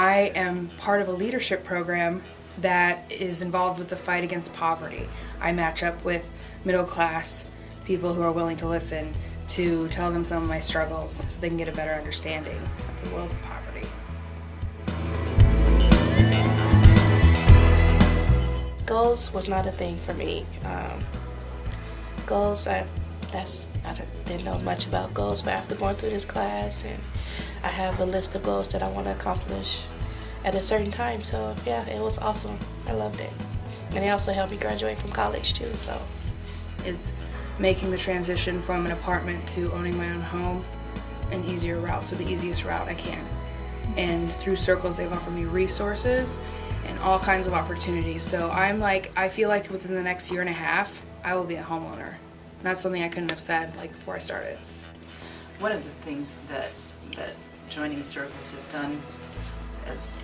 I am part of a leadership program that is involved with the fight against poverty. I match up with middle class people who are willing to listen to tell them some of my struggles so they can get a better understanding of the world of poverty. Goals was not a thing for me. Goals, I didn't know much about goals, but after going through this class, and I have a list of goals that I want to accomplish at a certain time. So yeah, it was awesome. I loved it, and it also helped me graduate from college too. So, is making the transition from an apartment to owning my own home an easier route, so the easiest route I can. And through Circles, they've offered me resources and all kinds of opportunities. So I feel like within the next year and a half, I will be a homeowner. And that's something I couldn't have said before I started. One of the things that joining Circles has done is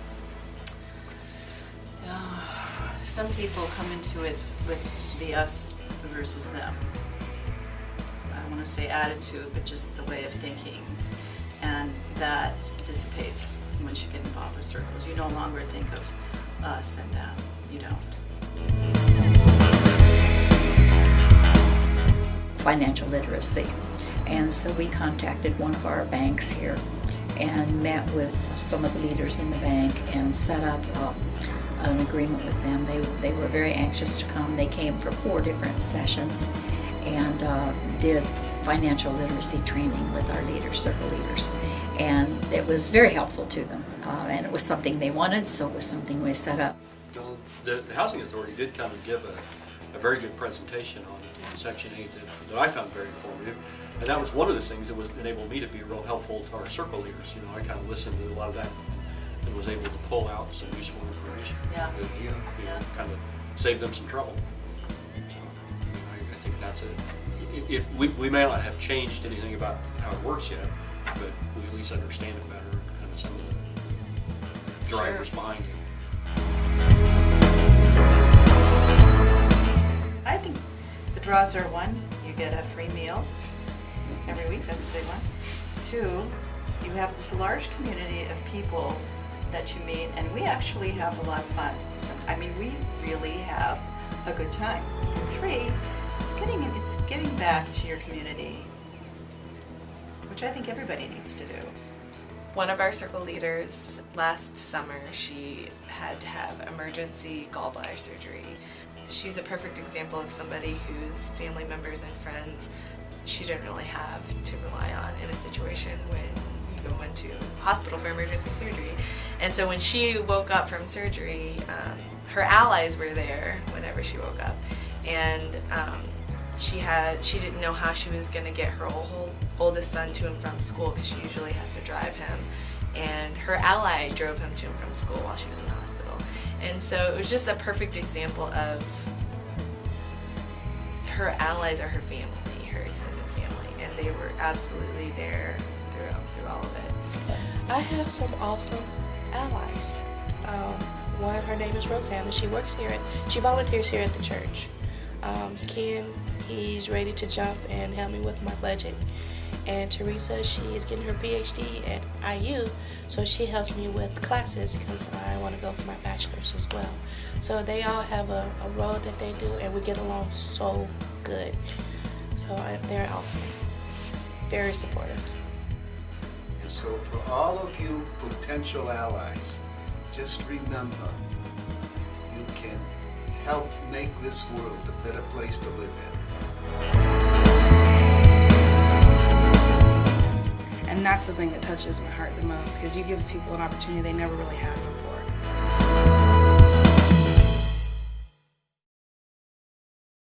some people come into it with the us versus them. I don't want to say attitude, but just the way of thinking. And that dissipates once you get involved with Circles. You no longer think of us and them. You don't. Financial literacy. And so we contacted one of our banks here and met with some of the leaders in the bank and set up an agreement with them. They were very anxious to come. They came for 4 different sessions and did financial literacy training with our leaders, circle leaders. And it was very helpful to them. And it was something they wanted, so it was something we set up. Well, the Housing Authority did come and give a very good presentation on Section 8 that I found very informative. And that was one of the things that was enabled me to be real helpful to our circle leaders. You know, I kind of listened to a lot of that and was able to pull out some useful information. Yeah. That, you know, kind of save them some trouble. So I think that's it. If we may not have changed anything about how it works yet, but we at least understand it better, kind of some of the drivers behind it. I think the draws are: 1, you get a free meal every week. That's a big one. 2, you have this large community of people that you meet, and we actually have a lot of fun. I mean, we really have a good time. And 3, it's getting back to your community, which I think everybody needs to do. One of our circle leaders last summer, she had to have emergency gallbladder surgery. She's a perfect example of somebody whose family members and friends she didn't really have to rely on in a situation when you go into hospital for emergency surgery. And so when she woke up from surgery, her allies were there whenever she woke up, and she didn't know how she was going to get her oldest son to and from school, because she usually has to drive him, and her ally drove him to and from school while she was in the hospital. And so it was just a perfect example of her allies are her family, her extended family, and they were absolutely there through all of it. I have some awesome allies. One, her name is Rosanna. She volunteers here at the church. Ken, he's ready to jump and help me with my budget. And Teresa, she is getting her PhD at IU, so she helps me with classes because I want to go for my bachelor's as well. So they all have a role that they do, and we get along so good. So they're awesome, very supportive. And so for all of you potential allies, just remember, you can help make this world a better place to live in. And that's the thing that touches my heart the most, because you give people an opportunity they never really had before.